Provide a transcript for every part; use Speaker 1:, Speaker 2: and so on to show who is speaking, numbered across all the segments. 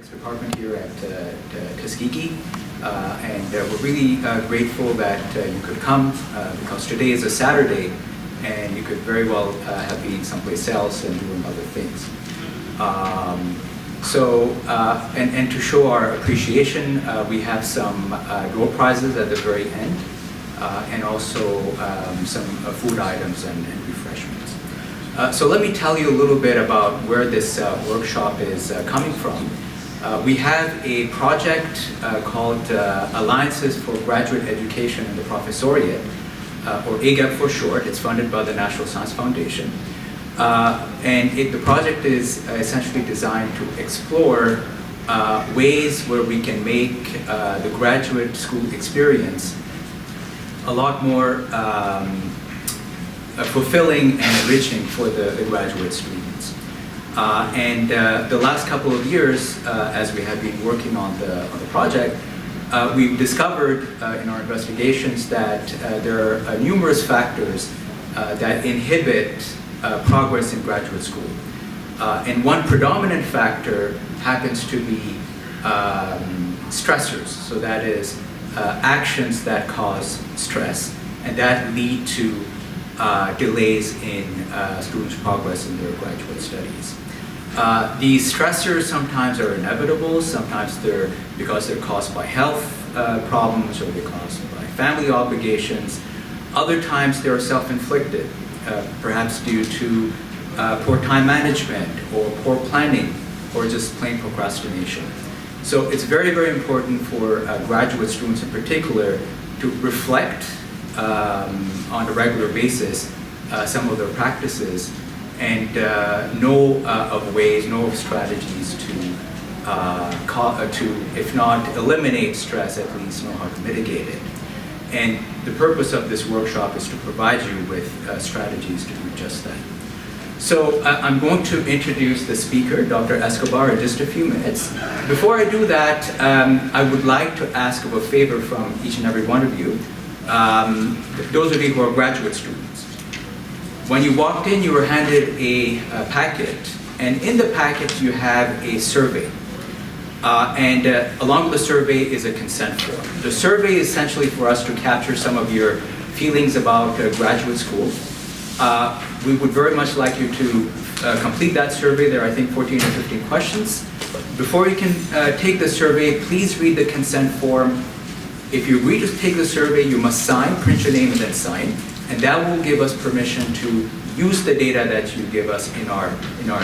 Speaker 1: Department here at Tuskegee, and we're really grateful that you could come because today is a Saturday and you could very well have been someplace else and doing other things. And to show our appreciation, we have some door prizes at the very end and also some food items and refreshments. So let me tell you a little bit about where this workshop is coming from. We have a project called Alliances for Graduate Education in the Professoriate, or AGEP for short. It's funded by the National Science Foundation. The project is essentially designed to explore ways where we can make the graduate school experience a lot more fulfilling and enriching for the graduate students. The last couple of years, as we have been working on the project, we've discovered in our investigations that there are numerous factors that inhibit progress in graduate school. And one predominant factor happens to be stressors. So that is actions that cause stress and that lead to delays in students' progress in their graduate studies. These stressors sometimes are inevitable, sometimes they're because they're caused by health problems or they're caused by family obligations. Other times they're self-inflicted, perhaps due to poor time management or poor planning or just plain procrastination. So it's very, very important for graduate students in particular to reflect on a regular basis some of their practices and know of ways, know of strategies to, if not eliminate stress, at least know how to mitigate it. And the purpose of this workshop is to provide you with strategies to do just that. So I'm going to introduce the speaker, Dr. Escobar, in just a few minutes. Before I do that, I would like to ask of a favor from each and every one of you, those of you who are graduate students. When you walked in, you were handed a packet, and in the packet you have a survey. Along with the survey is a consent form. The survey is essentially for us to capture some of your feelings about graduate school. We would very much like you to complete that survey. There are, I think, 14 or 15 questions. Before you can take the survey, please read the consent form. If you agree to take the survey, you must sign, print your name, and then sign. And that will give us permission to use the data that you give us in our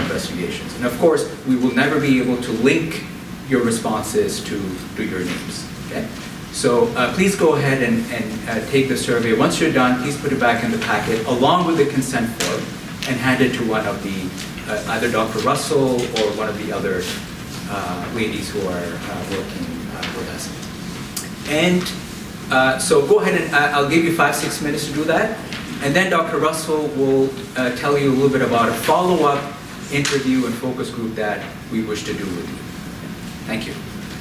Speaker 1: investigations. And of course, we will never be able to link your responses to your names. Okay? So please go ahead and take the survey. Once you're done, please put it back in the packet along with the consent form and hand it to one of the, either Dr. Russell or one of the other ladies who are working with us. And so go ahead and I'll give you 5-6 minutes to do that. And then Dr. Russell will tell you a little bit about a follow-up interview and focus group that we wish to do with you. Thank you.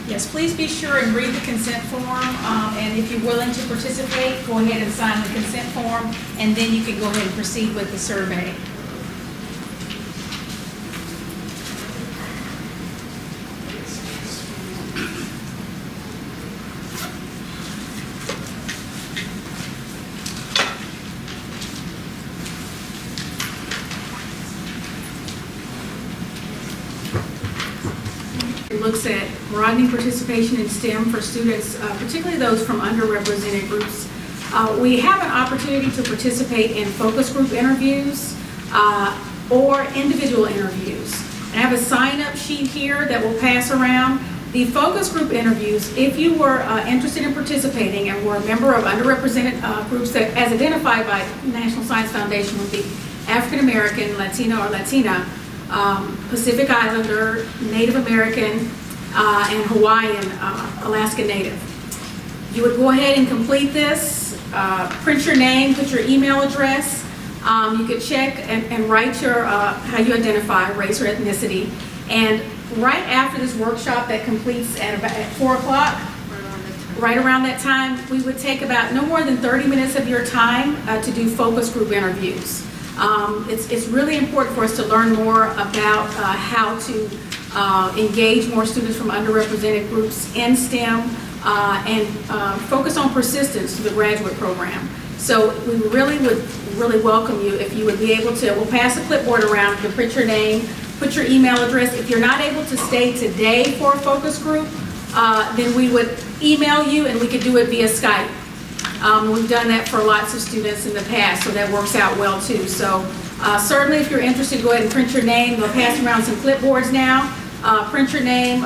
Speaker 2: Yes, please be sure and read the consent form, and if you're willing to participate, go ahead and sign the consent form, and then you can go ahead and proceed with the survey. Looks at broadening participation in STEM for students, particularly those from underrepresented groups. We have an opportunity to participate in focus group interviews or individual interviews. I have a sign-up sheet here that will pass around. The focus group interviews, if you were interested in participating and were a member of underrepresented groups that, as identified by the National Science Foundation, would be African American, Latino or Latina, Pacific Islander, Native American, and Hawaiian, Alaska Native. You would go ahead and complete this, print your name, put your email address. You could check and write your how you identify, race or ethnicity. And right after this workshop that completes at about 4 o'clock, right around that time, we would take about no more than 30 minutes of your time to do focus group interviews. It's really important for us to learn more about how to engage more students from underrepresented groups in STEM, and focus on persistence to the graduate program. So we would welcome you if you would be able to, we'll pass a clipboard around, you can put your name, put your email address. If you're not able to stay today for a focus group, then we would email you and we could do it via Skype. We've done that for lots of students in the past, so that works out well too. So certainly if you're interested, go ahead and print your name. We'll pass around some clipboards now. Print your name,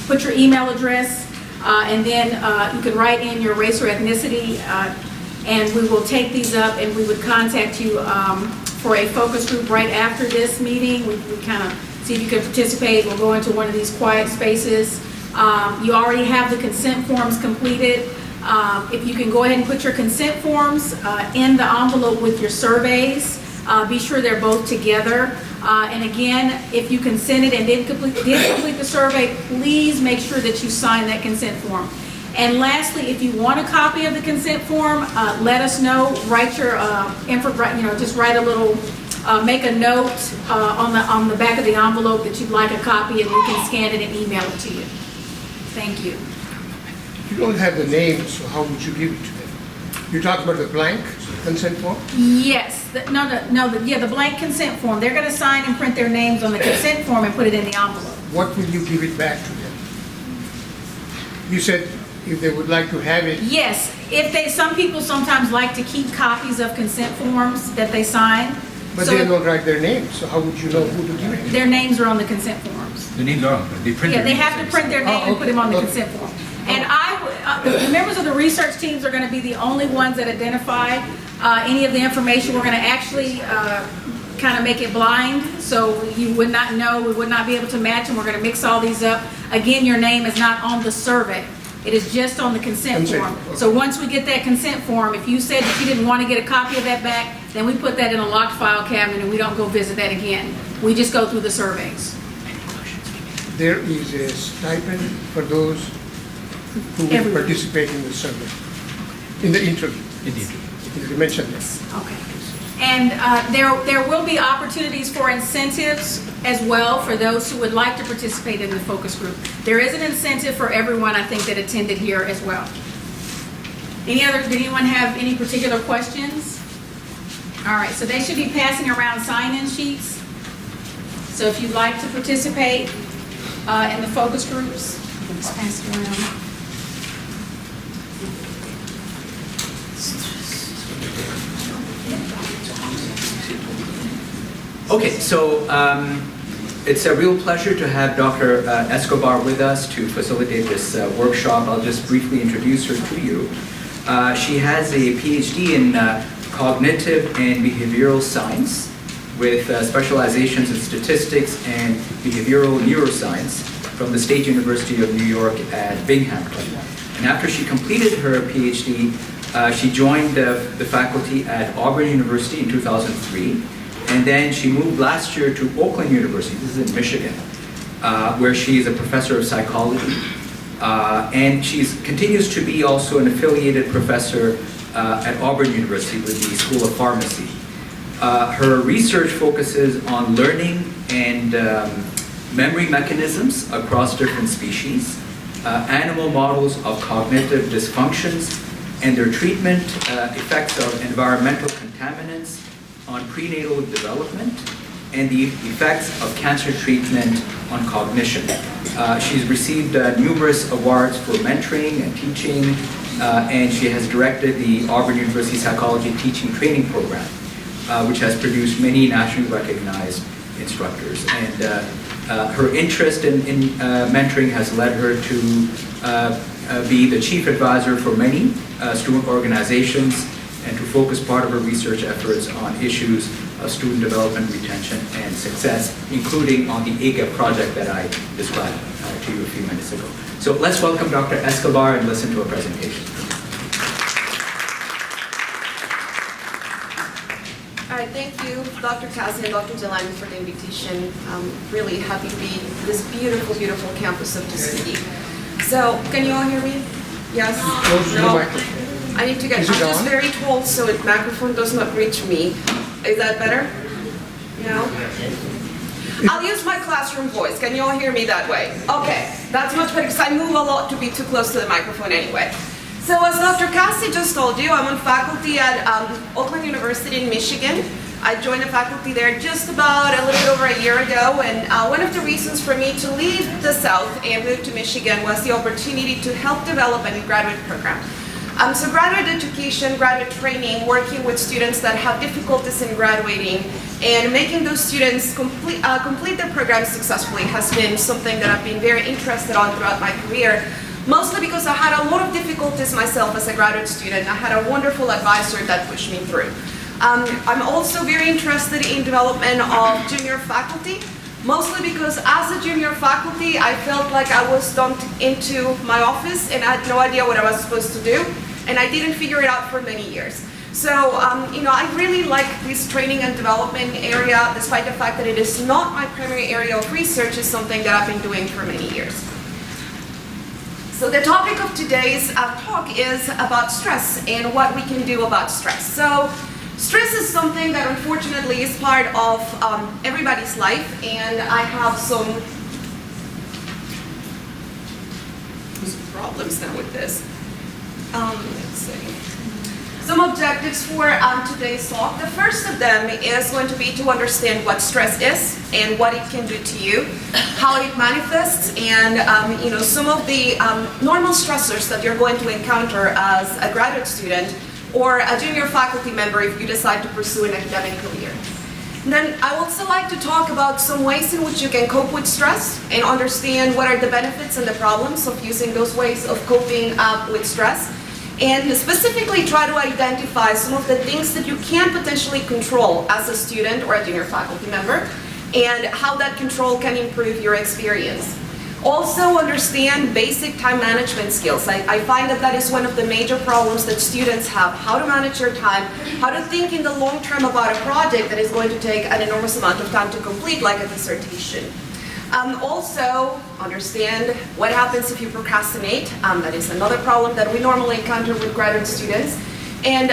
Speaker 2: put your email address, and then you can write in your race or ethnicity, and we will take these up and we would contact you for a focus group right after this meeting. We kind of see if you can participate. We'll go into one of these quiet spaces. You already have the consent forms completed. If you can go ahead and put your consent forms in the envelope with your surveys, be sure they're both together. And again, if you consented and did complete the survey, please make sure that you sign that consent form. And lastly, if you want a copy of the consent form, let us know. Write your just write a little, make a note on the back of the envelope that you'd like a copy, and we can scan it and email it to you. Thank you.
Speaker 3: You don't have the names, so how would you give it to them? You're talking about the blank consent form?
Speaker 2: Yes. The blank consent form. They're going to sign and print their names on the consent form and put it in the envelope.
Speaker 3: What will you give it back to them? You said if they would like to have it.
Speaker 2: Yes. Some people sometimes like to keep copies of consent forms that they sign.
Speaker 3: But
Speaker 2: so
Speaker 3: they don't write their names, so how would you know who to give it to?
Speaker 2: Their names are on the consent forms.
Speaker 4: The names are on, they print.
Speaker 2: Yeah, they have to print their name and put them on the consent form. And the members of the research teams are going to be the only ones that identify any of the information. We're going to actually kind of make it blind, so you would not know, we would not be able to match them. We're going to mix all these up. Again, your name is not on the survey. It is just on the consent form.
Speaker 3: Okay.
Speaker 2: So once we get that consent form, if you said that you didn't want to get a copy of that back, then we put that in a locked file cabinet and we don't go visit that again. We just go through the surveys.
Speaker 3: There is a stipend for those who will participate in the survey, in the interview. You mentioned this.
Speaker 2: Okay. And there will be opportunities for incentives as well for those who would like to participate in the focus group. There is an incentive for everyone, I think, that attended here as well. Did anyone have any particular questions? All right, so they should be passing around sign-in sheets. So if you'd like to participate in the focus groups, you can just pass it around.
Speaker 1: Okay, so it's a real pleasure to have Dr. Escobar with us to facilitate this workshop. I'll just briefly introduce her to you. She has a PhD in cognitive and behavioral science with specializations in statistics and behavioral neuroscience from the State University of New York at Binghamton. And after she completed her PhD, she joined the faculty at Auburn University in 2003. And then she moved last year to Oakland University, this is in Michigan, where she is a professor of psychology. And she continues to be also an affiliated professor at Auburn University with the School of Pharmacy. Her research focuses on learning and memory mechanisms across different species, animal models of cognitive dysfunctions, and their treatment, effects of environmental contaminants on prenatal development, and the effects of cancer treatment on cognition. She's received numerous awards for mentoring and teaching, and she has directed the Auburn University Psychology Teaching Training Program, which has produced many nationally recognized instructors. And her interest in mentoring has led her to be the chief advisor for many student organizations, and to focus part of her research efforts on issues of student development, retention, and success, including on the AGEP project that I described to you a few minutes ago. So let's welcome Dr. Escobar and listen to her presentation.
Speaker 5: All right, thank you, Dr. Cassie and Dr. Jelani, for the invitation. I'm really happy to be in this beautiful, beautiful campus of the city. So, can you all hear me? Yes?
Speaker 3: Close the microphone.
Speaker 5: I need to get,
Speaker 3: Is it
Speaker 5: I'm just
Speaker 3: on?
Speaker 5: very tall, so the microphone does not reach me. Is that better? No? I'll use my classroom voice. Can you all hear me that way? Okay, that's much better because I move a lot to be too close to the microphone anyway. So as Dr. Cassie just told you, I'm on faculty at Oakland University in Michigan. I joined the faculty there just about a little bit over a year ago, and one of the reasons for me to leave the South and move to Michigan was the opportunity to help develop a new graduate program. So graduate education, graduate training, working with students that have difficulties in graduating, and making those students complete their programs successfully has been something that I've been very interested on throughout my career, mostly because I had a lot of difficulties myself as a graduate student. I had a wonderful advisor that pushed me through. I'm also very interested in development of junior faculty, mostly because as a junior faculty, I felt like I was dumped into my office and I had no idea what I was supposed to do, and I didn't figure it out for many years. So, I really like this training and development area, despite the fact that it is not my primary area of research. Is something that I've been doing for many years. So the topic of today's talk is about stress and what we can do about stress. So stress is something that unfortunately is part of everybody's life, and I have some problems now with this. Let's see. Some objectives for today's talk. The first of them is going to be to understand what stress is and what it can do to you, how it manifests, and some of the normal stressors that you're going to encounter as a graduate student or a junior faculty member if you decide to pursue an academic career. And then I would also like to talk about some ways in which you can cope with stress and understand what are the benefits and the problems of using those ways of coping with stress, and specifically try to identify some of the things that you can potentially control as a student or a junior faculty member, and how that control can improve your experience. Also understand basic time management skills. I find that is one of the major problems that students have: how to manage your time, how to think in the long term about a project that is going to take an enormous amount of time to complete, like a dissertation. Also understand what happens if you procrastinate. That is another problem that we normally encounter with graduate students. And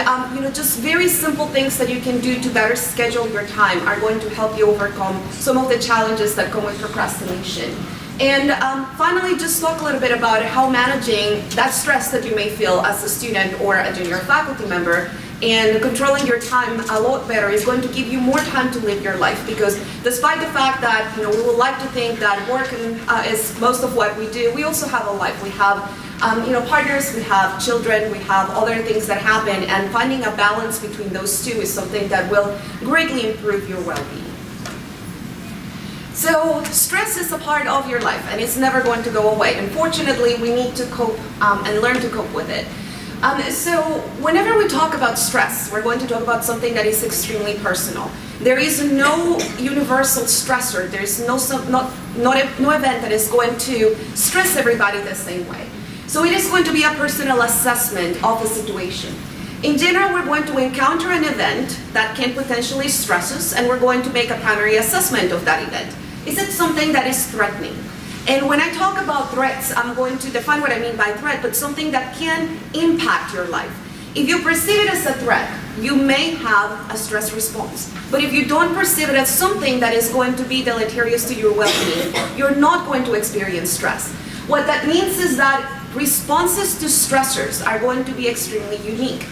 Speaker 5: just very simple things that you can do to better schedule your time are going to help you overcome some of the challenges that come with procrastination. And finally, just talk a little bit about how managing that stress that you may feel as a student or a junior faculty member, and controlling your time a lot better is going to give you more time to live your life. Because despite the fact that we would like to think that work is most of what we do, we also have a life. We have partners, we have children, we have other things that happen, and finding a balance between those two is something that will greatly improve your well-being. So stress is a part of your life, and it's never going to go away. Unfortunately, we need to cope and learn to cope with it. So whenever we talk about stress, we're going to talk about something that is extremely personal. There is no universal stressor. There is no event that is going to stress everybody the same way. So it is going to be a personal assessment of the situation. In general, we're going to encounter an event that can potentially stress us, and we're going to make a primary assessment of that event. Is it something that is threatening? And when I talk about threats, I'm going to define what I mean by threat, but something that can impact your life. If you perceive it as a threat, you may have a stress response. But if you don't perceive it as something that is going to be deleterious to your well-being, you're not going to experience stress. What that means is that responses to stressors are going to be extremely unique.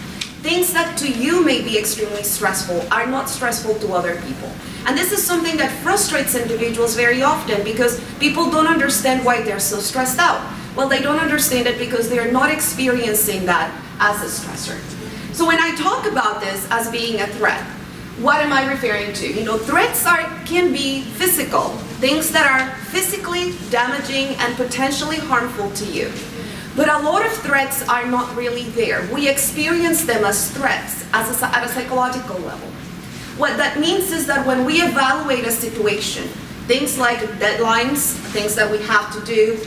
Speaker 5: Things that to you may be extremely stressful are not stressful to other people. And this is something that frustrates individuals very often, because people don't understand why they're so stressed out. Well, they don't understand it because they're not experiencing that as a stressor. So when I talk about this as being a threat, what am I referring to? Threats can be physical, things that are physically damaging and potentially harmful to you. But a lot of threats are not really there. We experience them as threats at a psychological level. What that means is that when we evaluate a situation, things like deadlines, things that we have to do,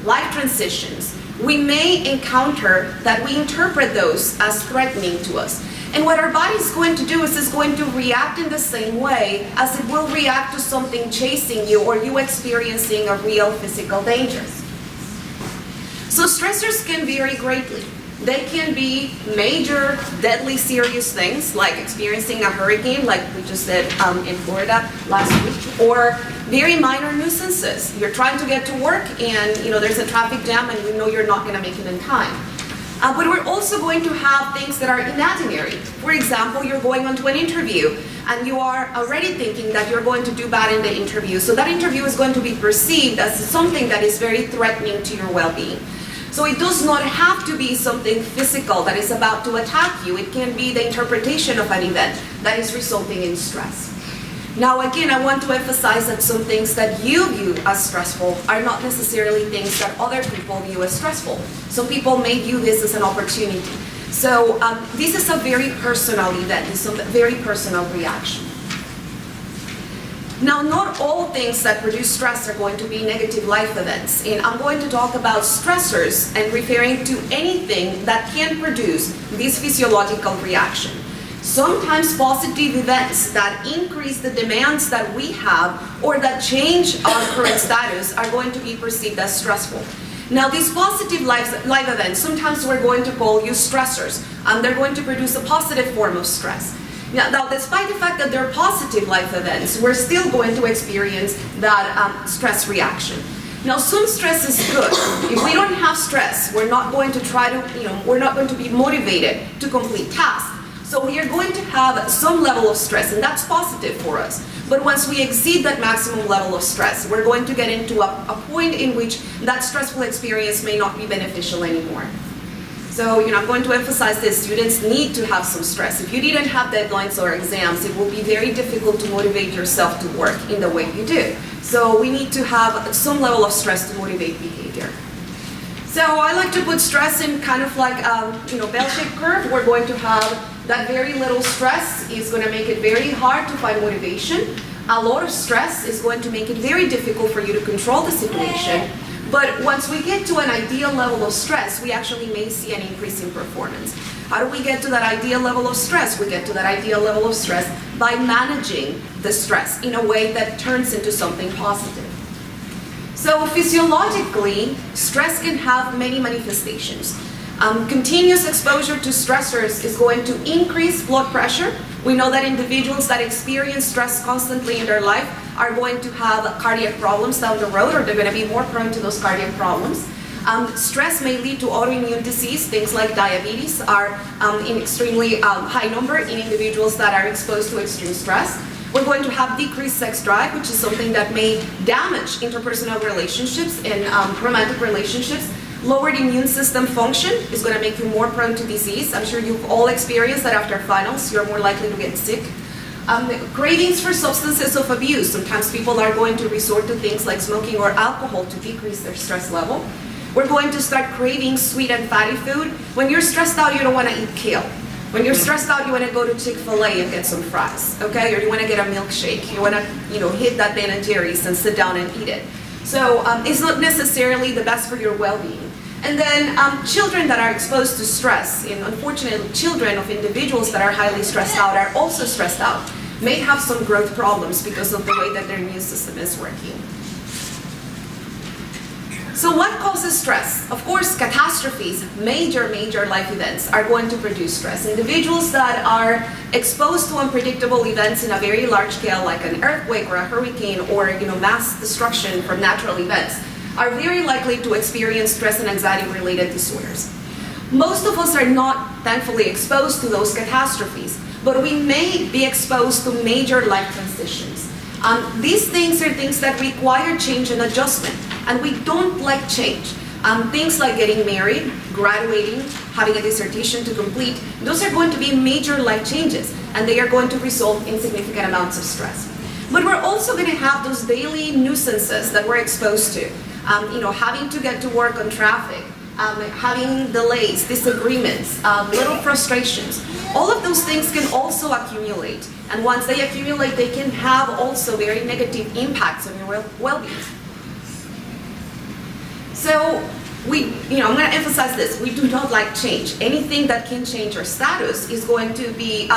Speaker 5: life transitions, we may encounter that we interpret those as threatening to us. And what our body is going to do is it's going to react in the same way as it will react to something chasing you or you experiencing a real physical danger. So stressors can vary greatly. They can be major, deadly, serious things, like experiencing a hurricane, like we just did in Florida last week, or very minor nuisances. You're trying to get to work and there's a traffic jam and you know you're not going to make it in time. But we're also going to have things that are imaginary. For example, you're going onto an interview and you are already thinking that you're going to do bad in the interview. So that interview is going to be perceived as something that is very threatening to your well-being. So it does not have to be something physical that is about to attack you. It can be the interpretation of an event that is resulting in stress. Now again, I want to emphasize that some things that you view as stressful are not necessarily things that other people view as stressful. Some people may view this as an opportunity. So this is a very personal event. It's a very personal reaction. Now, not all things that produce stress are going to be negative life events, and I'm going to talk about stressors and referring to anything that can produce this physiological reaction. Sometimes positive events that increase the demands that we have or that change our current status are going to be perceived as stressful. Now, these positive life events, sometimes we're going to call you stressors, and they're going to produce a positive form of stress. Now, despite the fact that they're positive life events, we're still going to experience that stress reaction. Now, some stress is good. If we don't have stress, we're not going to try to, we're not going to be motivated to complete tasks. So we are going to have some level of stress, and that's positive for us. But once we exceed that maximum level of stress, we're going to get into a point in which that stressful experience may not be beneficial anymore. So, I'm going to emphasize this. Students need to have some stress. If you didn't have deadlines or exams, it will be very difficult to motivate yourself to work in the way you do. So we need to have some level of stress to motivate behavior. So I like to put stress in kind of like bell-shaped curve. We're going to have that very little stress is going to make it very hard to find motivation. A lot of stress is going to make it very difficult for you to control the situation. But once we get to an ideal level of stress, we actually may see an increase in performance. How do we get to that ideal level of stress? We get to that ideal level of stress by managing the stress in a way that turns into something positive. So physiologically, stress can have many manifestations. Continuous exposure to stressors is going to increase blood pressure. We know that individuals that experience stress constantly in their life are going to have cardiac problems down the road, or they're going to be more prone to those cardiac problems. Stress may lead to autoimmune disease. Things like diabetes are in extremely high number in individuals that are exposed to extreme stress. We're going to have decreased sex drive, which is something that may damage interpersonal relationships and romantic relationships. Lowered immune system function is going to make you more prone to disease. I'm sure you've all experienced that after finals, you're more likely to get sick. Cravings for substances of abuse. Sometimes people are going to resort to things like smoking or alcohol to decrease their stress level. We're going to start craving sweet and fatty food. When you're stressed out, you don't want to eat kale. When you're stressed out, you want to go to Chick-fil-A and get some fries, okay? Or you want to get a milkshake. You want to, hit that Ben & Jerry's and sit down and eat it. So it's not necessarily the best for your well-being. And then children that are exposed to stress, and unfortunately children of individuals that are highly stressed out are also stressed out, may have some growth problems because of the way that their immune system is working. So what causes stress? Of course, catastrophes, major life events are going to produce stress. Individuals that are exposed to unpredictable events in a very large scale, like an earthquake or a hurricane or mass destruction from natural events, are very likely to experience stress and anxiety related disorders. Most of us are not, thankfully, exposed to those catastrophes, but we may be exposed to major life transitions. These things are things that require change and adjustment, and we don't like change. Things like getting married, graduating, having a dissertation to complete, those are going to be major life changes, and they are going to result in significant amounts of stress. But we're also going to have those daily nuisances that we're exposed to. Having to get to work on traffic, having delays, disagreements, little frustrations. All of those things can also accumulate. And once they accumulate, they can have also very negative impacts on your well-being. So I'm going to emphasize this. We do not like change. Anything that can change our status is going to be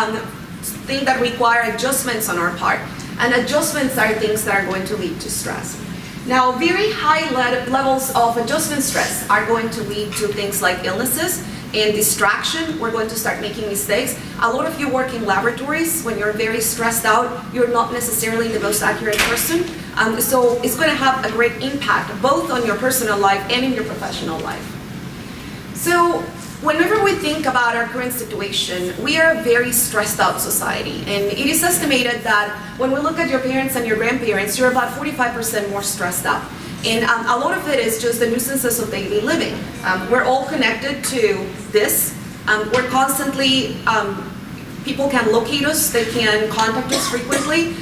Speaker 5: things that require adjustments on our part. And adjustments are things that are going to lead to stress. Now, very high levels of adjustment stress are going to lead to things like illnesses and distraction. We're going to start making mistakes. A lot of you work in laboratories. When you're very stressed out, you're not necessarily the most accurate person. So it's going to have a great impact both on your personal life and in your professional life. So whenever we think about our current situation, we are a very stressed out society. And it is estimated that when we look at your parents and your grandparents, you're about 45% more stressed out. And a lot of it is just the nuisances of daily living. We're all connected to this. We're constantly, people can locate us, they can contact us frequently.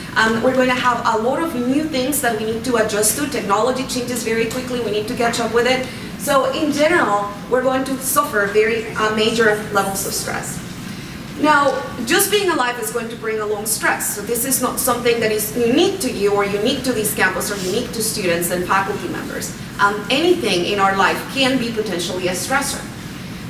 Speaker 5: We're going to have a lot of new things that we need to adjust to. Technology changes very quickly, we need to catch up with it. So in general, we're going to suffer very major levels of stress. Now, just being alive is going to bring along stress. So this is not something that is unique to you or unique to this campus or unique to students and faculty members. Anything in our life can be potentially a stressor.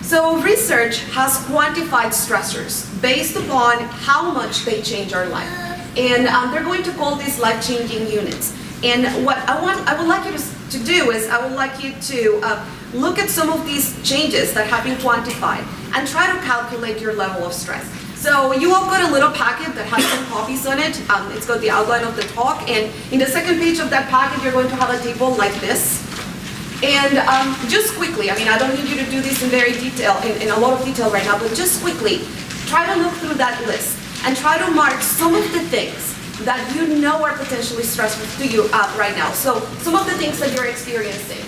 Speaker 5: So research has quantified stressors based upon how much they change our life. And they're going to call these life-changing units. And what I would like you to do is I would like you to look at some of these changes that have been quantified and try to calculate your level of stress. So you all got a little packet that has some copies on it. It's got the outline of the talk, and in the second page of that packet you're going to have a table like this. And just quickly, I mean, I don't need you to do this in very detail, in a lot of detail right now, but just quickly, try to look through that list and try to mark some of the things that you know are potentially stressful to you right now. So some of the things that you're experiencing,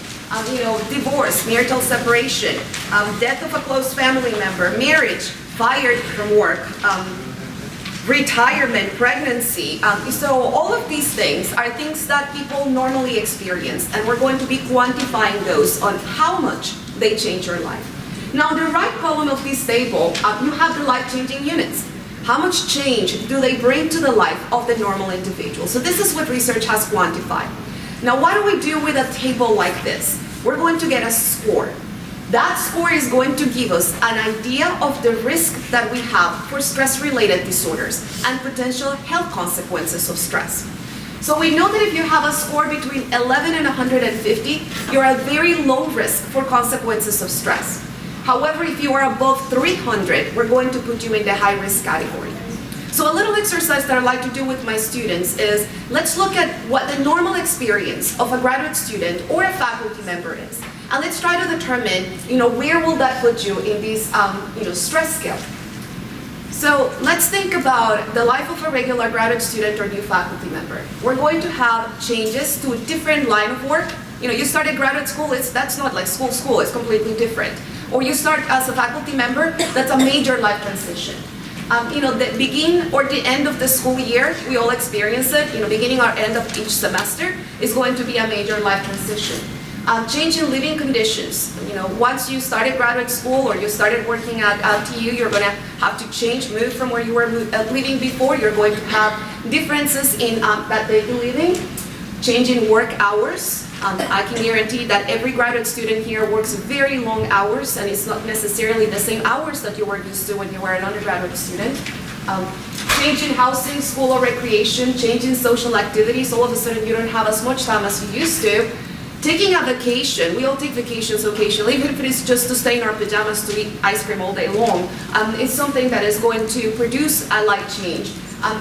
Speaker 5: divorce, marital separation, death of a close family member, marriage, fired from work, retirement, pregnancy. So all of these things are things that people normally experience, and we're going to be quantifying those on how much they change your life. Now, on the right column of this table, you have the life-changing units. How much change do they bring to the life of the normal individual? So this is what research has quantified. Now, what do we do with a table like this? We're going to get a score. That score is going to give us an idea of the risk that we have for stress-related disorders and potential health consequences of stress. So we know that if you have a score between 11 and 150, you're at very low risk for consequences of stress. However, if you are above 300, we're going to put you in the high-risk category. So a little exercise that I like to do with my students is, let's look at what the normal experience of a graduate student or a faculty member is. And let's try to determine, where will that put you in this, stress scale. So let's think about the life of a regular graduate student or new faculty member. We're going to have changes to a different line of work. You started graduate school, that's not like school, it's completely different. Or you start as a faculty member, that's a major life transition. The begin or the end of the school year, we all experience it. Beginning or end of each semester is going to be a major life transition. Change in living conditions. Once you started graduate school or you started working at TU, you're going to have to move from where you were living before. You're going to have differences in that daily living. Change in work hours. I can guarantee that every graduate student here works very long hours, and it's not necessarily the same hours that you were used to when you were an undergraduate student. Change in housing, school or recreation, change in social activities. All of a sudden you don't have as much time as you used to. Taking a vacation, we all take vacations occasionally, even if it is just to stay in our pajamas to eat ice cream all day long. It's something that is going to produce a life change.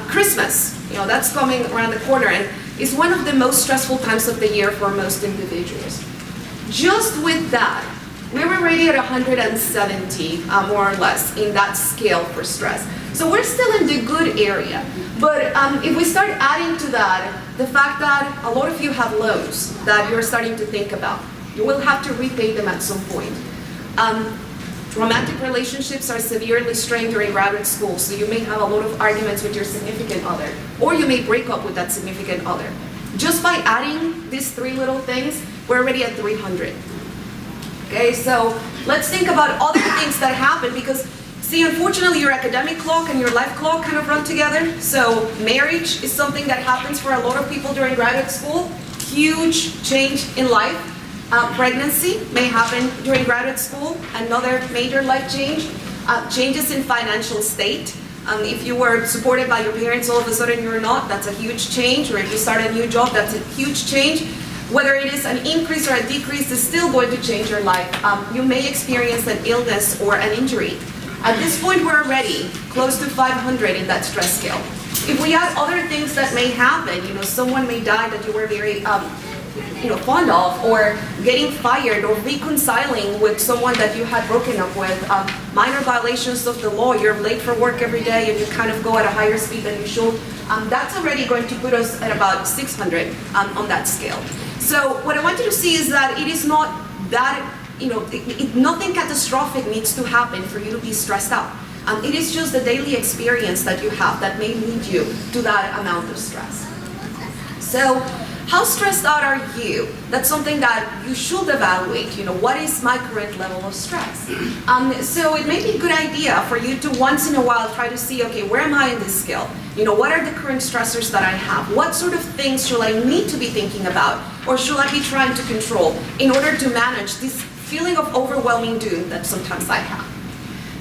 Speaker 5: Christmas, that's coming around the corner, and it's one of the most stressful times of the year for most individuals. Just with that, we were already at 170, more or less, in that scale for stress. So we're still in the good area. But if we start adding to that, the fact that a lot of you have loans that you're starting to think about, you will have to repay them at some point. Romantic relationships are severely strained during graduate school, so you may have a lot of arguments with your significant other, or you may break up with that significant other. Just by adding these three little things, we're already at 300. Okay, so let's think about other things that happen, because see, unfortunately, your academic clock and your life clock kind of run together. So marriage is something that happens for a lot of people during graduate school. Huge change in life. Pregnancy may happen during graduate school, another major life change. Changes in financial state. If you were supported by your parents, all of a sudden you're not, that's a huge change. Or if you start a new job, that's a huge change. Whether it is an increase or a decrease is still going to change your life. You may experience an illness or an injury. At this point, we're already close to 500 in that stress scale. If we add other things that may happen, someone may die that you were very fond of, or getting fired, or reconciling with someone that you had broken up with, minor violations of the law, you're late for work every day and you kind of go at a higher speed than you should, that's already going to put us at about 600 on that scale. So what I want you to see is that it is not that, nothing catastrophic needs to happen for you to be stressed out. It is just the daily experience that you have that may lead you to that amount of stress. So, how stressed out are you? That's something that you should evaluate. What is my current level of stress? So it may be a good idea for you to once in a while try to see, okay, where am I in this scale? What are the current stressors that I have? What sort of things should I need to be thinking about? Or should I be trying to control in order to manage this feeling of overwhelming doom that sometimes I have?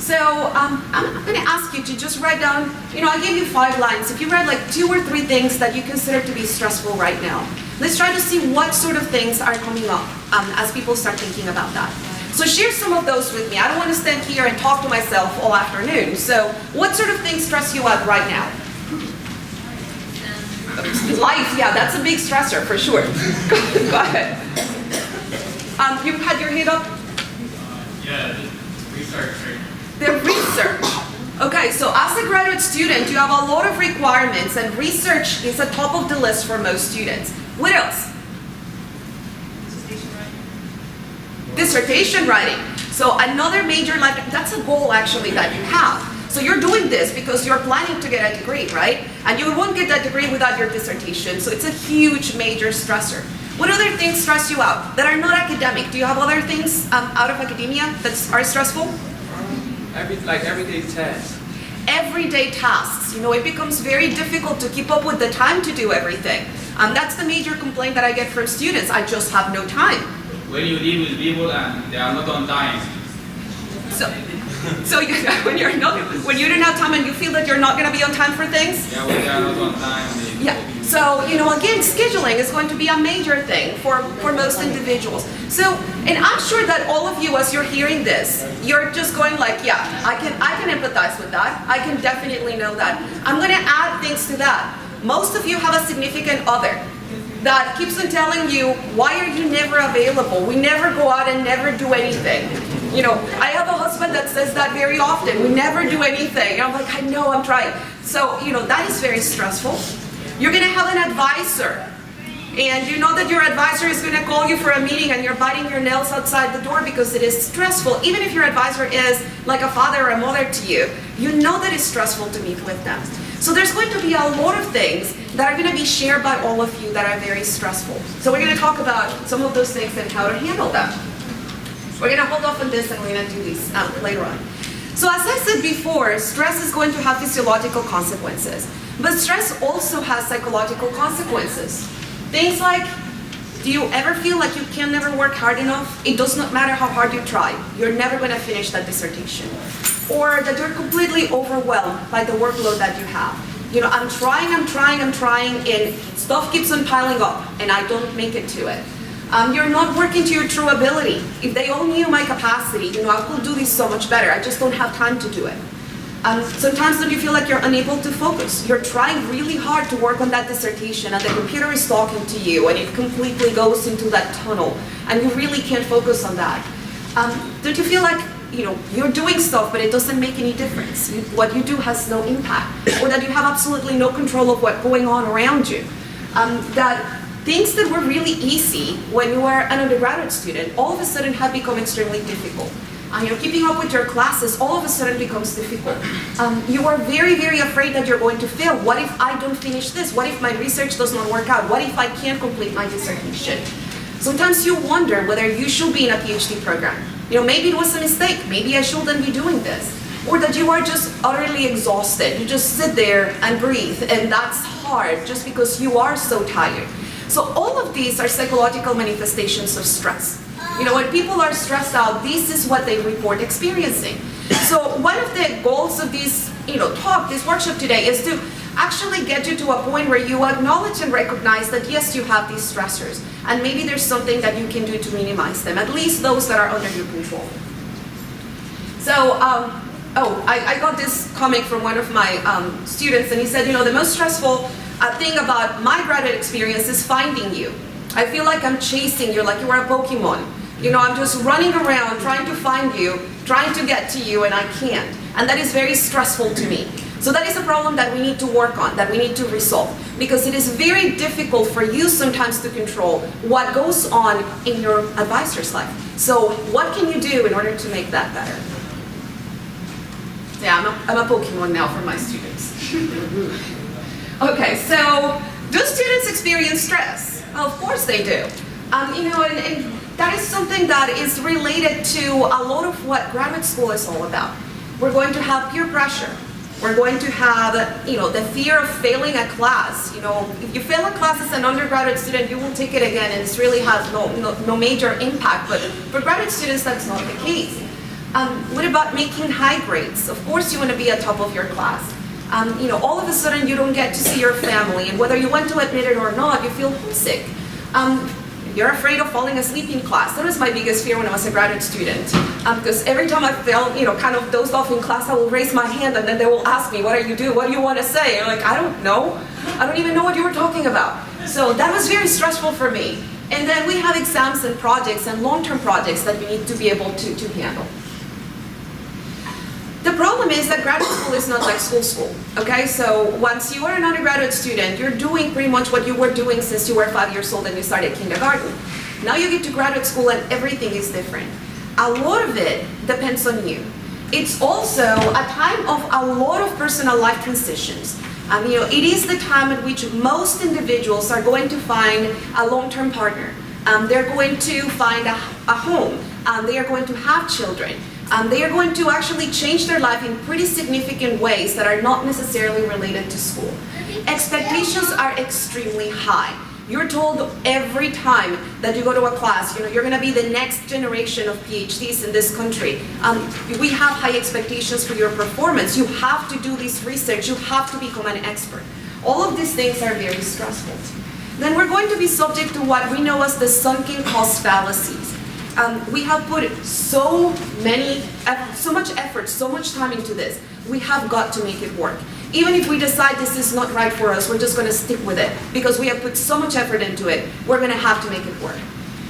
Speaker 5: So I'm going to ask you to just write down, I gave you 5 lines. If you write like 2 or 3 things that you consider to be stressful right now, let's try to see what sort of things are coming up as people start thinking about that. So share some of those with me. I don't want to stand here and talk to myself all afternoon. So what sort of things stress you out right now? Life, yeah, that's a big stressor for sure. Go ahead. You had your hand up?
Speaker 4: Yeah, research.
Speaker 5: The research. Okay, so as a graduate student, you have a lot of requirements, and research is at top of the list for most students. What else? Dissertation writing. So another major, that's a goal actually that you have. So you're doing this because you're planning to get a degree, right? And you won't get that degree without your dissertation, so it's a huge major stressor. What other things stress you out that are not academic? Do you have other things out of academia that are stressful?
Speaker 4: Everyday tasks.
Speaker 5: Everyday tasks. It becomes very difficult to keep up with the time to do everything. That's the major complaint that I get from students. I just have no time.
Speaker 4: When you deal with people and they are not on time.
Speaker 5: So when you don't have time and you feel that you're not going to be on time for things?
Speaker 4: Yeah, when they are not on time.
Speaker 5: So, again, scheduling is going to be a major thing for most individuals. So, and I'm sure that all of you, as you're hearing this, you're just going like, yeah, I can empathize with that. I can definitely know that. I'm going to add things to that. Most of you have a significant other that keeps on telling you, why are you never available? We never go out and never do anything. I have a husband that says that very often. We never do anything. And I'm like, I know, I'm trying. So, that is very stressful. You're going to have an advisor. And you know that your advisor is going to call you for a meeting and you're biting your nails outside the door because it is stressful. Even if your advisor is like a father or a mother to you, you know that it's stressful to meet with them. So there's going to be a lot of things that are going to be shared by all of you that are very stressful. So we're going to talk about some of those things and how to handle them. We're going to hold off on this and we're going to do these later on. So as I said before, stress is going to have physiological consequences. But stress also has psychological consequences. Things like, do you ever feel like you can never work hard enough? It does not matter how hard you try. You're never going to finish that dissertation. Or that you're completely overwhelmed by the workload that you have. I'm trying, and stuff keeps on piling up, and I don't make it to it. You're not working to your true ability. If they all knew my capacity, I could do this so much better. I just don't have time to do it. Sometimes don't you feel like you're unable to focus? You're trying really hard to work on that dissertation and the computer is talking to you and it completely goes into that tunnel and you really can't focus on that. Don't you feel like you're doing stuff but it doesn't make any difference? What you do has no impact, or that you have absolutely no control of what's going on around you? That things that were really easy when you were an undergraduate student all of a sudden have become extremely difficult. Keeping up with your classes all of a sudden becomes difficult. You are very, very afraid that you're going to fail. What if I don't finish this? What if my research does not work out? What if I can't complete my dissertation? Sometimes you wonder whether you should be in a PhD program. Maybe it was a mistake. Maybe I shouldn't be doing this. Or that you are just utterly exhausted. You just sit there and breathe, and that's hard just because you are so tired. So all of these are psychological manifestations of stress. When people are stressed out, this is what they report experiencing. So one of the goals of this workshop today is to actually get you to a point where you acknowledge and recognize that yes, you have these stressors, and maybe there's something that you can do to minimize them, at least those that are under your control. So, I got this comment from one of my students, and he said, the most stressful thing about my graduate experience is finding you. I feel like I'm chasing you, like you are a Pokemon. I'm just running around trying to find you, trying to get to you, and I can't. And that is very stressful to me. So that is a problem that we need to work on, that we need to resolve, because it is very difficult for you sometimes to control what goes on in your advisor's life. So what can you do in order to make that better? Yeah, I'm a Pokemon now for my students. Okay, so do students experience stress? Of course they do. And that is something that is related to a lot of what graduate school is all about. We're going to have peer pressure. We're going to have, the fear of failing a class. If you fail a class as an undergraduate student, you will take it again, and this really has no major impact. But for graduate students, that's not the case. What about making high grades? Of course, you want to be at top of your class. All of a sudden, you don't get to see your family, and whether you want to admit it or not, you feel homesick. You're afraid of falling asleep in class. That was my biggest fear when I was a graduate student. Because every time I fell, kind of dozed off in class, I will raise my hand and then they will ask me, what do you do? What do you want to say? And I'm like, I don't know. I don't even know what you were talking about. So that was very stressful for me. And then we have exams and projects and long-term projects that we need to be able to handle. The problem is that graduate school is not like school, okay? So once you are an undergraduate student, you're doing pretty much what you were doing since you were 5 years old and you started kindergarten. Now you get to graduate school and everything is different. A lot of it depends on you. It's also a time of a lot of personal life transitions. It is the time at which most individuals are going to find a long-term partner. They're going to find a home. They are going to have children. They are going to actually change their life in pretty significant ways that are not necessarily related to school. Expectations are extremely high. You're told every time that you go to a class, you're going to be the next generation of PhDs in this country. We have high expectations for your performance. You have to do this research. You have to become an expert. All of these things are very stressful. Then we're going to be subject to what we know as the sunken cost fallacies. We have put so much effort, so much time into this. We have got to make it work. Even if we decide this is not right for us, we're just going to stick with it because we have put so much effort into it. We're going to have to make it work.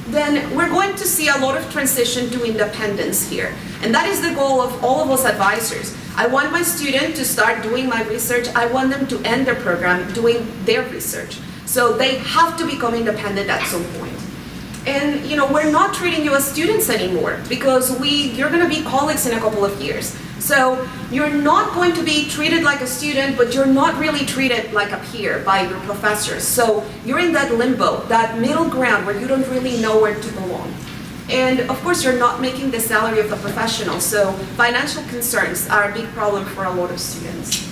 Speaker 5: Then we're going to see a lot of transition to independence here. And that is the goal of all of us advisors. I want my student to start doing my research. I want them to end their program doing their research. So they have to become independent at some point. And we're not treating you as students anymore because you're going to be colleagues in a couple of years. So you're not going to be treated like a student, but you're not really treated like a peer by your professors. So you're in that limbo, that middle ground where you don't really know where to belong. And of course, you're not making the salary of a professional. So financial concerns are a big problem for a lot of students.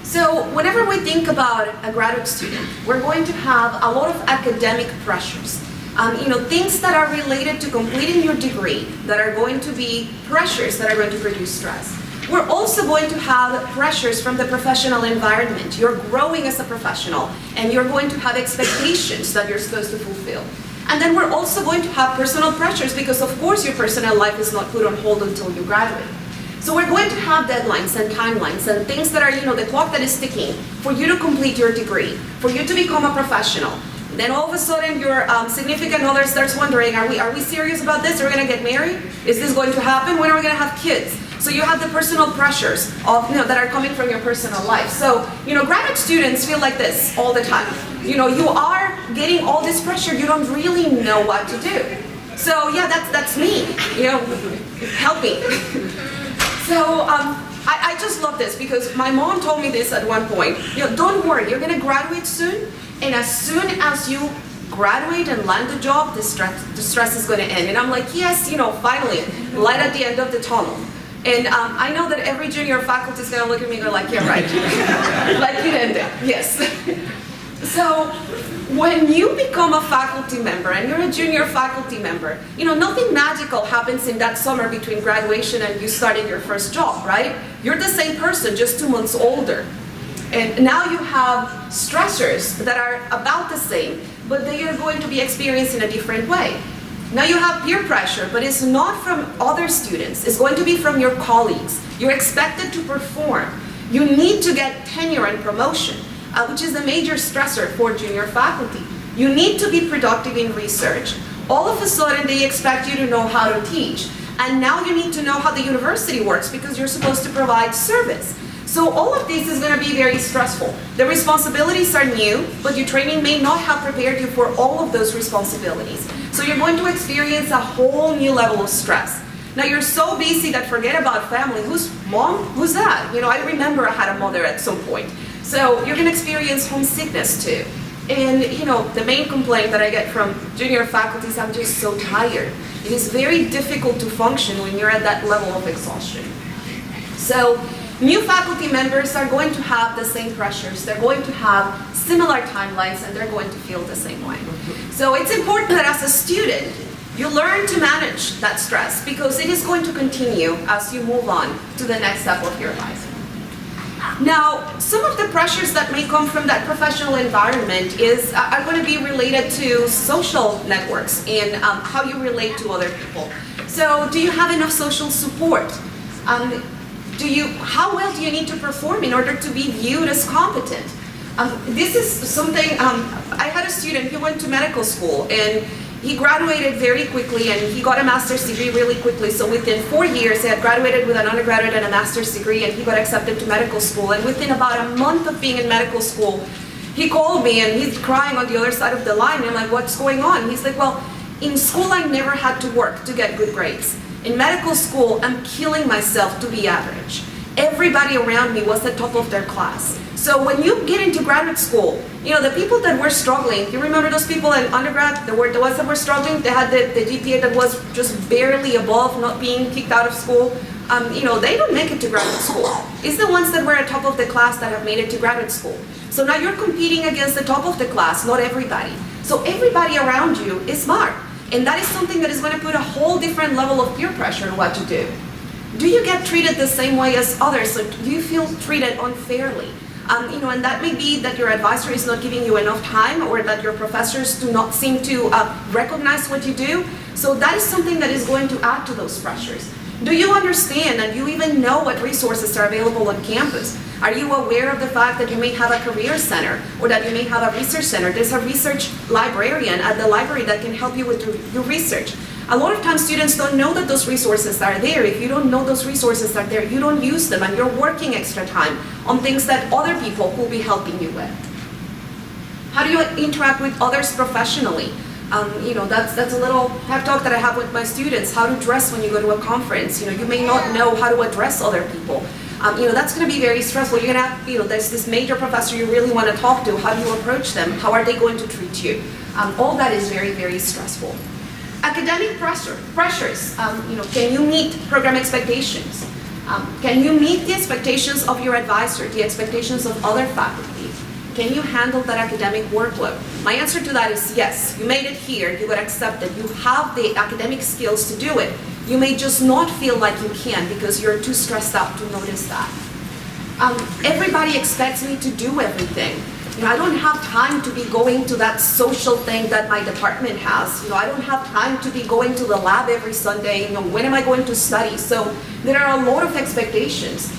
Speaker 5: So whenever we think about a graduate student, we're going to have a lot of academic pressures. Things that are related to completing your degree that are going to be pressures that are going to produce stress. We're also going to have pressures from the professional environment. You're growing as a professional and you're going to have expectations that you're supposed to fulfill. And then we're also going to have personal pressures because of course your personal life is not put on hold until you graduate. So we're going to have deadlines and timelines and things that are, the clock that is ticking for you to complete your degree, for you to become a professional. Then all of a sudden your significant other starts wondering, are we serious about this? Are we going to get married? Is this going to happen? When are we going to have kids? So you have the personal pressures of, that are coming from your personal life. So, graduate students feel like this all the time. You are getting all this pressure. You don't really know what to do. So yeah, that's me. Help me. So I just love this because my mom told me this at one point. Don't worry, you're going to graduate soon, and as soon as you graduate and land a job, the stress is going to end. And I'm like, yes, finally, light at the end of the tunnel. And I know that every junior faculty is going to look at me and go like, yeah, right. Like it ended, yes. So when you become a faculty member and you're a junior faculty member, nothing magical happens in that summer between graduation and you starting your first job, right? You're the same person, just 2 months older. And now you have stressors that are about the same, but they are going to be experienced in a different way. Now you have peer pressure, but it's not from other students. It's going to be from your colleagues. You're expected to perform. You need to get tenure and promotion, which is a major stressor for junior faculty. You need to be productive in research. All of a sudden, they expect you to know how to teach. And now you need to know how the university works because you're supposed to provide service. So all of this is going to be very stressful. The responsibilities are new, but your training may not have prepared you for all of those responsibilities. So you're going to experience a whole new level of stress. Now you're so busy that forget about family. Who's mom? Who's that? You know, I remember I had a mother at some point. So you're going to experience homesickness too. And you know, the main complaint that I get from junior faculty is I'm just so tired. It is very difficult to function when you're at that level of exhaustion. So new faculty members are going to have the same pressures. They're going to have similar timelines and they're going to feel the same way. So it's important that as a student, you learn to manage that stress because it is going to continue as you move on to the next step of your life. Now, some of the pressures that may come from that professional environment are going to be related to social networks and how you relate to other people. So, do you have enough social support? How well do you need to perform in order to be viewed as competent? This is something, I had a student, he went to medical school and he graduated very quickly and he got a master's degree really quickly. So within 4 years, he had graduated with an undergraduate and a master's degree and he got accepted to medical school. And within about a month of being in medical school, he called me and he's crying on the other side of the line. And I'm like, what's going on? He's like, well, in school, I never had to work to get good grades. In medical school, I'm killing myself to be average. Everybody around me was the top of their class. So when you get into graduate school, you know, the people that were struggling, you remember those people in undergrad, the ones that were struggling, they had the GPA that was just barely above not being kicked out of school. You know, they don't make it to graduate school. It's the ones that were at top of the class that have made it to graduate school. So now you're competing against the top of the class, not everybody. So everybody around you is smart. And that is something that is going to put a whole different level of peer pressure on what to do. Do you get treated the same way as others? So do you feel treated unfairly? You know, and that may be that your advisor is not giving you enough time or that your professors do not seem to recognize what you do. So that is something that is going to add to those pressures. Do you understand and you even know what resources are available on campus? Are you aware of the fact that you may have a career center or that you may have a research center? There's a research librarian at the library that can help you with your research. A lot of times students don't know that those resources are there. If you don't know those resources are there, you don't use them and you're working extra time on things that other people will be helping you with. How do you interact with others professionally? You know, that's a little pep talk that I have with my students, how to dress when you go to a conference. You know, you may not know how to address other people. You know, that's going to be very stressful. You're going to have, you know, there's this major professor you really want to talk to. How do you approach them? How are they going to treat you? All that is very, very stressful. Academic pressures, you know, can you meet program expectations? Can you meet the expectations of your advisor, the expectations of other faculty? Can you handle that academic workload? My answer to that is yes. You made it here, you got accepted, you have the academic skills to do it. You may just not feel like you can because you're too stressed out to notice that. Everybody expects me to do everything. You know, I don't have time to be going to that social thing that my department has. You know, I don't have time to be going to the lab every Sunday. You know, when am I going to study? So there are a lot of expectations.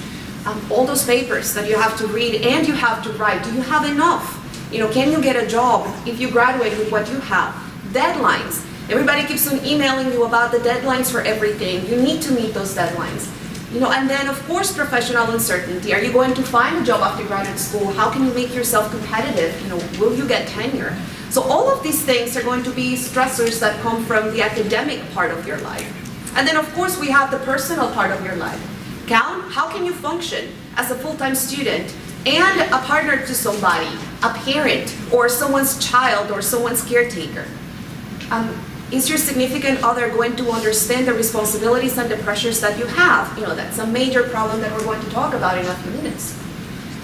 Speaker 5: All those papers that you have to read and you have to write, do you have enough? You know, can you get a job if you graduate with what you have? Deadlines. Everybody keeps on emailing you about the deadlines for everything. You need to meet those deadlines. You know, and then of course professional uncertainty. Are you going to find a job after graduate school? How can you make yourself competitive? You know, will you get tenure? So all of these things are going to be stressors that come from the academic part of your life. And then of course we have the personal part of your life. How can you function as a full-time student and a partner to somebody, a parent, or someone's child, or someone's caretaker? Is your significant other going to understand the responsibilities and the pressures that you have? You know, that's a major problem that we're going to talk about in a few minutes.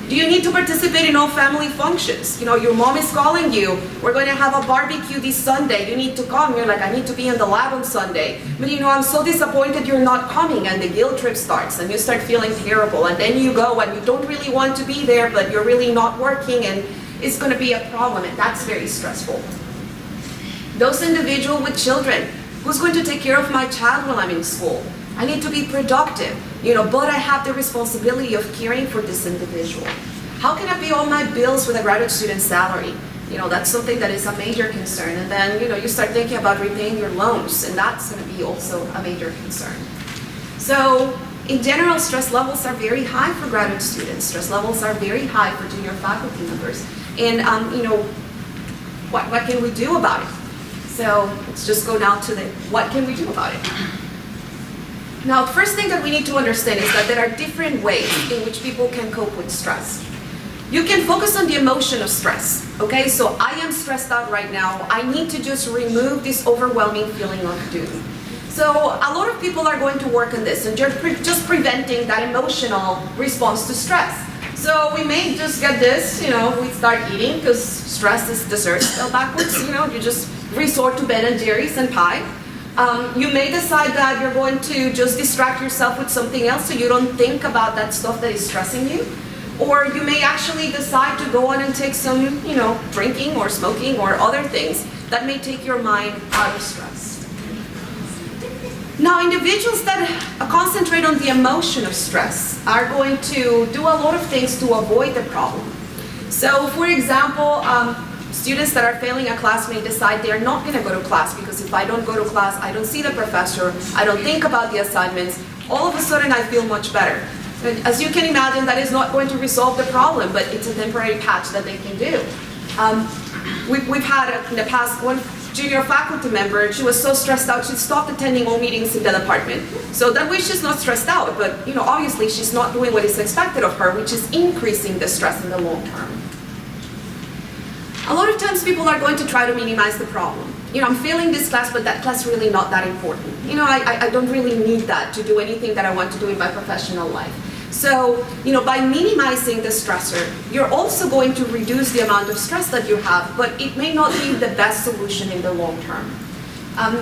Speaker 5: Do you need to participate in all family functions? You know, your mom is calling you, we're going to have a barbecue this Sunday, you need to come. You're like, I need to be in the lab on Sunday. But you know, I'm so disappointed you're not coming, and the guilt trip starts and you start feeling terrible, and then you go and you don't really want to be there, but you're really not working, and it's going to be a problem, and that's very stressful. Those individuals with children, who's going to take care of my child while I'm in school? I need to be productive, you know, but I have the responsibility of caring for this individual. How can I pay all my bills with a graduate student salary? You know, that's something that is a major concern. And then, you know, you start thinking about repaying your loans, and that's going to be also a major concern. So, in general, stress levels are very high for graduate students. Stress levels are very high for junior faculty members. And, you know, what can we do about it? So, let's just go now to the what can we do about it? Now, the first thing that we need to understand is that there are different ways in which people can cope with stress. You can focus on the emotion of stress, okay? So I am stressed out right now. I need to just remove this overwhelming feeling of doom. So a lot of people are going to work on this, and just preventing that emotional response to stress. So we may just get this, you know, we start eating, because stress is dessert spelled backwards, you know, you just resort to Ben and Jerry's and pie. You may decide that you're going to just distract yourself with something else so you don't think about that stuff that is stressing you. Or you may actually decide to go on and take some, you know, drinking or smoking or other things that may take your mind out of stress. Now, individuals that concentrate on the emotion of stress are going to do a lot of things to avoid the problem. So, for example, students that are failing a class may decide they're not going to go to class, because if I don't go to class, I don't see the professor, I don't think about the assignments, all of a sudden I feel much better. And as you can imagine, that is not going to resolve the problem, but it's a temporary patch that they can do. We've had in the past one junior faculty member, she was so stressed out, she stopped attending all meetings in the department. So that way she's not stressed out, but you know, obviously she's not doing what is expected of her, which is increasing the stress in the long term. A lot of times people are going to try to minimize the problem. You know, I'm failing this class, but that class really not that important. You know, I don't really need that to do anything that I want to do in my professional life. So, you know, by minimizing the stressor, you're also going to reduce the amount of stress that you have, but it may not be the best solution in the long term.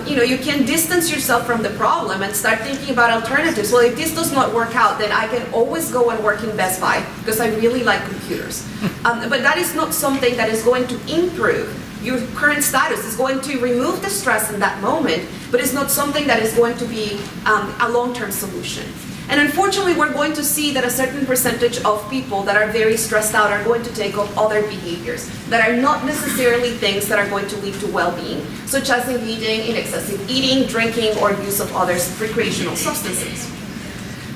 Speaker 5: You know, you can distance yourself from the problem and start thinking about alternatives. Well, if this does not work out, then I can always go and work in Best Buy because I really like computers. But that is not something that is going to improve your current status. It's going to remove the stress in that moment, but it's not something that is going to be a long-term solution. And unfortunately, we're going to see that a certain percentage of people that are very stressed out are going to take up other behaviors that are not necessarily things that are going to lead to well-being, such as engaging in excessive eating, drinking, or use of other recreational substances.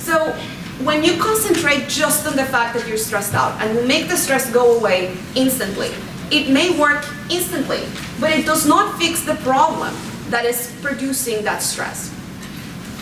Speaker 5: So when you concentrate just on the fact that you're stressed out and will make the stress go away instantly, it may work instantly, but it does not fix the problem that is producing that stress.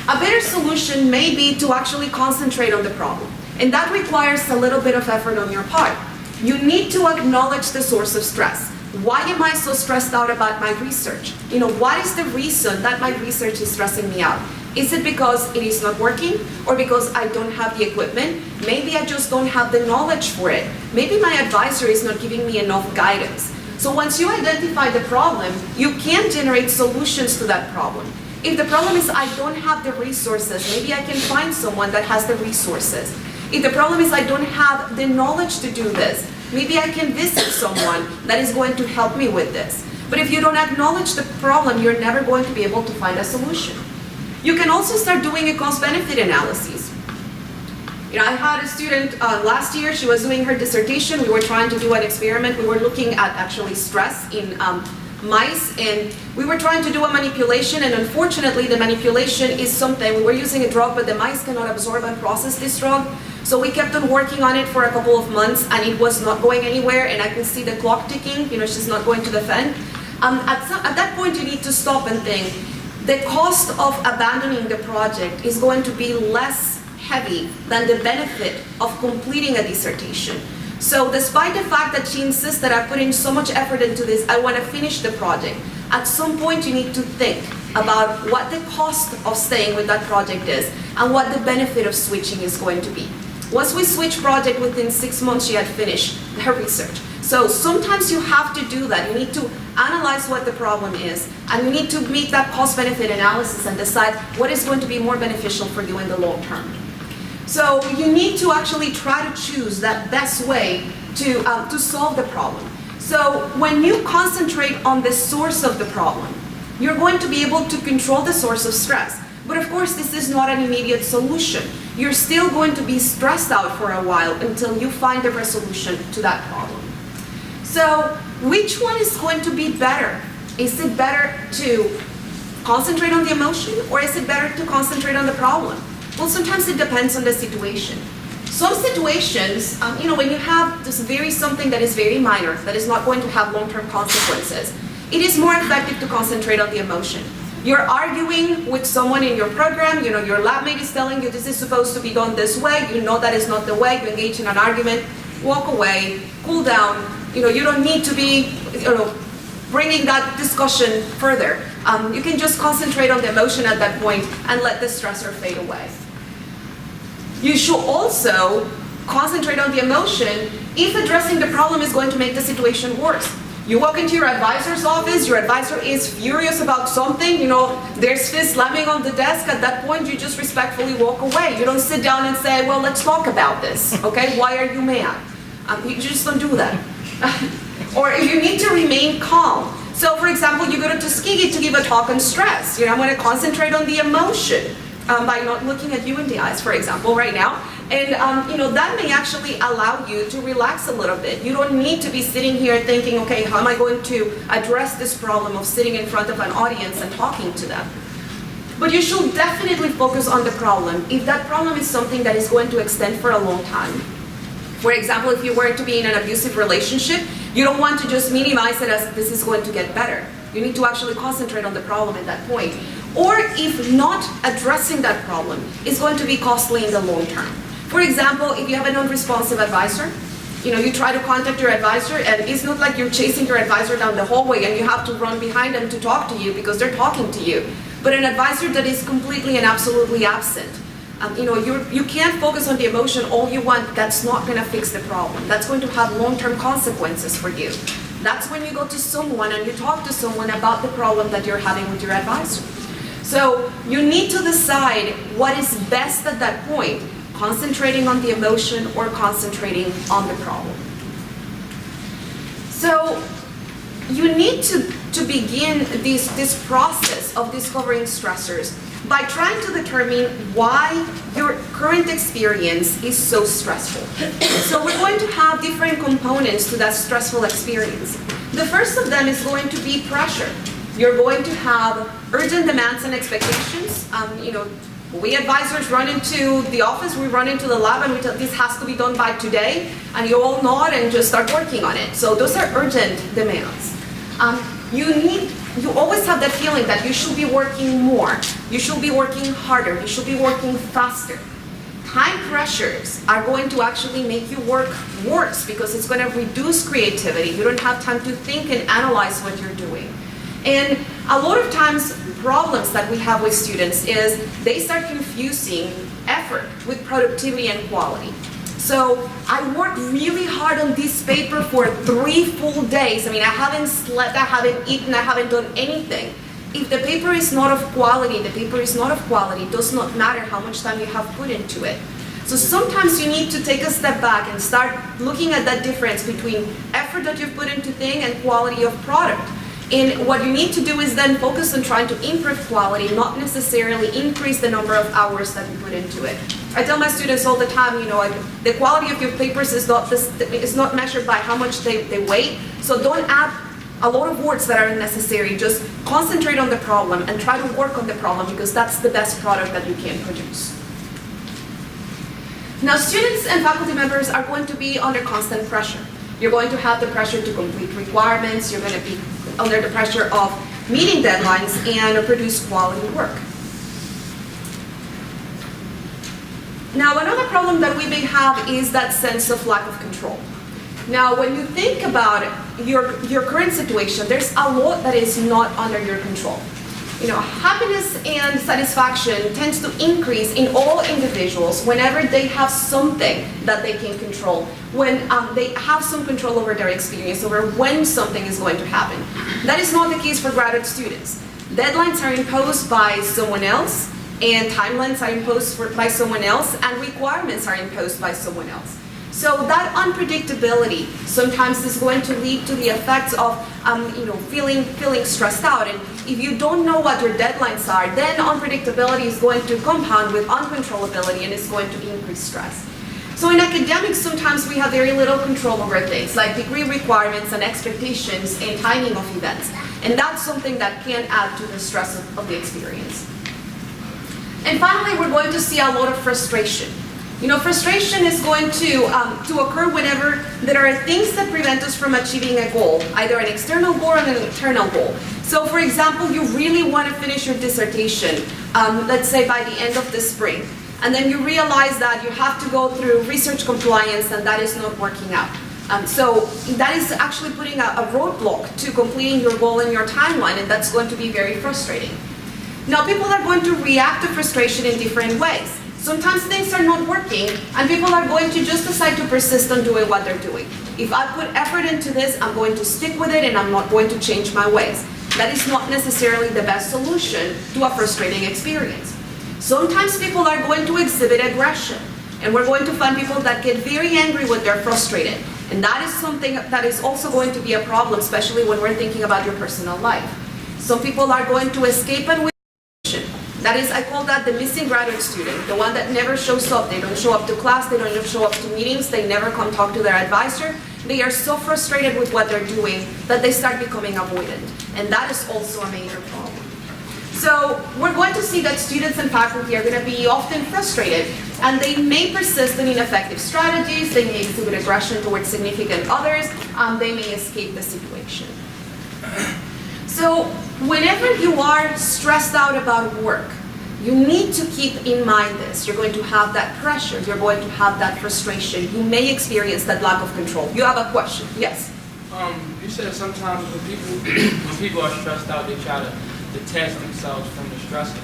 Speaker 5: A better solution may be to actually concentrate on the problem, and that requires a little bit of effort on your part. You need to acknowledge the source of stress. Why am I so stressed out about my research? You know, what is the reason that my research is stressing me out? Is it because it is not working, or because I don't have the equipment? Maybe I just don't have the knowledge for it. Maybe my advisor is not giving me enough guidance. So once you identify the problem, you can generate solutions to that problem. If the problem is I don't have the resources, maybe I can find someone that has the resources. If the problem is I don't have the knowledge to do this, maybe I can visit someone that is going to help me with this. But if you don't acknowledge the problem, you're never going to be able to find a solution. You can also start doing a cost-benefit analysis. You know, I had a student last year, she was doing her dissertation, we were trying to do an experiment, we were looking at actually stress in mice, and we were trying to do a manipulation, and unfortunately the manipulation is something, we were using a drug, but the mice cannot absorb and process this drug. So we kept on working on it for a couple of months, and it was not going anywhere, and I could see the clock ticking, you know, she's not going to defend. At that point you need to stop and think, the cost of abandoning the project is going to be less heavy than the benefit of completing a dissertation. So despite the fact that she insists that I put in so much effort into this, I want to finish the project, at some point you need to think about what the cost of staying with that project is and what the benefit of switching is going to be. Once we switch project, within 6 months she had finished her research. So sometimes you have to do that. You need to analyze what the problem is, and you need to make that cost-benefit analysis and decide what is going to be more beneficial for you in the long term. So you need to actually try to choose that best way to solve the problem. So when you concentrate on the source of the problem, you're going to be able to control the source of stress. But of course, this is not an immediate solution. You're still going to be stressed out for a while until you find a resolution to that problem. So which one is going to be better? Is it better to concentrate on the emotion, or is it better to concentrate on the problem? Well, sometimes it depends on the situation. Some situations, when you have something that is very minor, that is not going to have long-term consequences, it is more effective to concentrate on the emotion. You're arguing with someone in your program, your lab mate is telling you this is supposed to be done this way, you know that is not the way, you engage in an argument, walk away, cool down, you don't need to be, bringing that discussion further. You can just concentrate on the emotion at that point and let the stressor fade away. You should also concentrate on the emotion if addressing the problem is going to make the situation worse. You walk into your advisor's office, your advisor is furious about something, there's fist slamming on the desk. At that point, you just respectfully walk away. You don't sit down and say, well, let's talk about this, okay? Why are you mad? You just don't do that. Or if you need to remain calm. So for example, you go to Tuskegee to give a talk on stress. I'm going to concentrate on the emotion by not looking at you in the eyes, for example, right now. And that may actually allow you to relax a little bit. You don't need to be sitting here thinking, okay, how am I going to address this problem of sitting in front of an audience and talking to them? But you should definitely focus on the problem. If that problem is something that is going to extend for a long time, for example, if you were to be in an abusive relationship, you don't want to just minimize it as this is going to get better. You need to actually concentrate on the problem at that point. Or if not addressing that problem is going to be costly in the long term. For example, if you have a non-responsive advisor, you try to contact your advisor, and it's not like you're chasing your advisor down the hallway and you have to run behind them to talk to you because they're talking to you. But an advisor that is completely and absolutely absent, you can't focus on the emotion all you want. That's not going to fix the problem. That's going to have long-term consequences for you. That's when you go to someone and you talk to someone about the problem that you're having with your advisor. So you need to decide what is best at that point, concentrating on the emotion or concentrating on the problem. So you need to begin this process of discovering stressors by trying to determine why your current experience is so stressful. So we're going to have different components to that stressful experience. The first of them is going to be pressure. You're going to have urgent demands and expectations. We advisors run into the office, we run into the lab, and we tell this has to be done by today, and you all nod and just start working on it. So those are urgent demands. You always have that feeling that you should be working more, you should be working harder, you should be working faster. Time pressures are going to actually make you work worse because it's going to reduce creativity. You don't have time to think and analyze what you're doing. And a lot of times, problems that we have with students is they start confusing effort with productivity and quality. So I worked really hard on this paper for 3 full days. I haven't slept, I haven't eaten, I haven't done anything. If the paper is not of quality, it does not matter how much time you have put into it. So sometimes you need to take a step back and start looking at that difference between effort that you've put into thing and quality of product. And what you need to do is then focus on trying to improve quality, not necessarily increase the number of hours that you put into it. I tell my students all the time, the quality of your papers is not measured by how much they weigh, so don't add a lot of words that are unnecessary. Just concentrate on the problem and try to work on the problem because that's the best product that you can produce. Now, students and faculty members are going to be under constant pressure. You're going to have the pressure to complete requirements, you're going to be under the pressure of meeting deadlines and produce quality work. Now, another problem that we may have is that sense of lack of control. Now, when you think about your current situation, there's a lot that is not under your control. Happiness and satisfaction tends to increase in all individuals whenever they have something that they can control, when they have some control over their experience, over when something is going to happen. That is not the case for graduate students. Deadlines are imposed by someone else, and timelines are imposed by someone else, and requirements are imposed by someone else. So that unpredictability sometimes is going to lead to the effects of feeling stressed out. And if you don't know what your deadlines are, then unpredictability is going to compound with uncontrollability and is going to increase stress. So in academics, sometimes we have very little control over things like degree requirements and expectations and timing of events. And that's something that can add to the stress of the experience. And finally, we're going to see a lot of frustration. Frustration is going to occur whenever there are things that prevent us from achieving a goal, either an external goal or an internal goal. So for example, you really want to finish your dissertation, let's say by the end of the spring, and then you realize that you have to go through research compliance and that is not working out. So that is actually putting a roadblock to completing your goal in your timeline, and that's going to be very frustrating. Now, people are going to react to frustration in different ways. Sometimes things are not working, and people are going to just decide to persist on doing what they're doing. If I put effort into this, I'm going to stick with it, and I'm not going to change my ways. That is not necessarily the best solution to a frustrating experience. Sometimes people are going to exhibit aggression, and we're going to find people that get very angry when they're frustrated. And that is something that is also going to be a problem, especially when we're thinking about your personal life. Some people are going to escape and that is, I call that the missing graduate student, the one that never shows up. They don't show up to class, they don't show up to meetings, they never come talk to their advisor. They are so frustrated with what they're doing that they start becoming avoidant. And that is also a major problem. So we're going to see that students and faculty are going to be often frustrated, and they may persist in ineffective strategies, they may exhibit aggression towards significant others, they may escape the situation. So whenever you are stressed out about work, you need to keep in mind this. You're going to have that pressure. You're going to have that frustration. You may experience that lack of control. You have a question. Yes?
Speaker 6: You said sometimes when people are stressed out, they try to detach themselves from the stressor.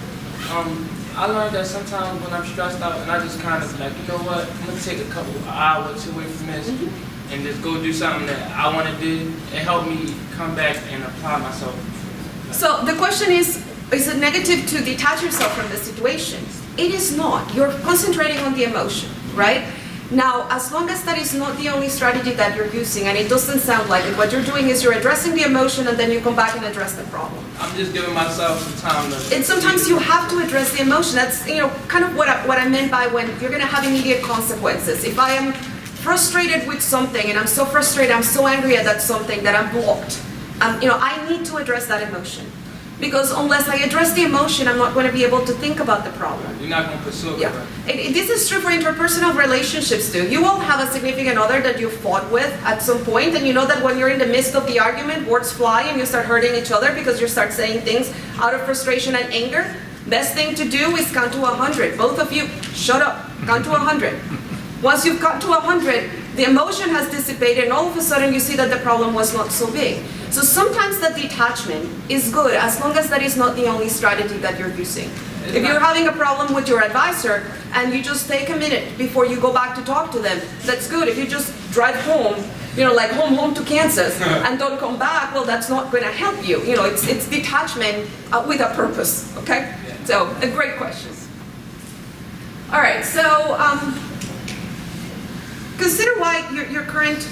Speaker 6: I learned that sometimes when I'm stressed out and I just kind of like, you know what, I'm going to take a couple hours away from this and just go do something that I want to do. It helped me come back and apply myself.
Speaker 5: So the question is it negative to detach yourself from the situation? It is not. You're concentrating on the emotion, right? Now, as long as that is not the only strategy that you're using, and it doesn't sound like it, what you're doing is you're addressing the emotion and then you come back and address the problem.
Speaker 6: I'm just giving myself some time to...
Speaker 5: And sometimes you have to address the emotion. That's kind of what I meant by when you're going to have immediate consequences. If I am frustrated with something and I'm so frustrated, I'm so angry at that something that I'm blocked, I need to address that emotion. Because unless I address the emotion, I'm not going to be able to think about the problem.
Speaker 6: You're not going to pursue it.
Speaker 5: Yeah. This is true for interpersonal relationships too. You all have a significant other that you fought with at some point, and you know that when you're in the midst of the argument, words fly and you start hurting each other because you start saying things out of frustration and anger. Best thing to do is count to 100. Both of you, shut up. Count to 100. Once you've got to 100, the emotion has dissipated, and all of a sudden you see that the problem was not so big. So sometimes that detachment is good, as long as that is not the only strategy that you're using. If you're having a problem with your advisor, and you just take a minute before you go back to talk to them, that's good. If you just drive home, like home to Kansas, and don't come back, well, that's not going to help you. It's detachment with a purpose, okay? So, a great question. All right, so consider why your current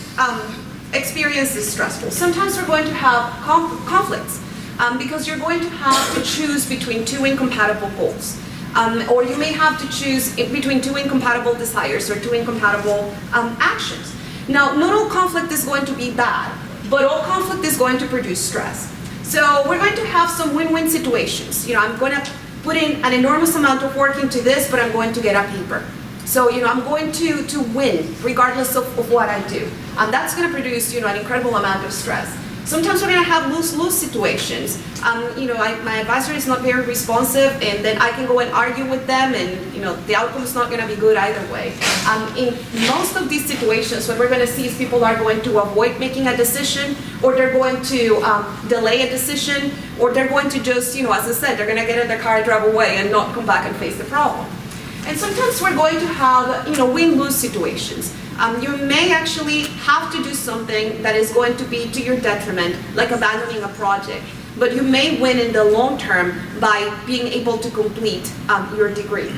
Speaker 5: experience is stressful. Sometimes we're going to have conflicts because you're going to have to choose between two incompatible goals. Or you may have to choose between two incompatible desires or two incompatible actions. Now, not all conflict is going to be bad, but all conflict is going to produce stress. So we're going to have some win-win situations. I'm going to put in an enormous amount of work into this, but I'm going to get a paper. So, I'm going to win regardless of what I do. And that's going to produce, an incredible amount of stress. Sometimes we're going to have lose-lose situations. My advisor is not very responsive, and then I can go and argue with them, and, the outcome is not going to be good either way. In most of these situations, what we're going to see is people are going to avoid making a decision, or they're going to delay a decision, or they're going to just, as I said, they're going to get in the car and drive away and not come back and face the problem. And sometimes we're going to have, win-lose situations. You may actually have to do something that is going to be to your detriment, like abandoning a project. But you may win in the long term by being able to complete your degree.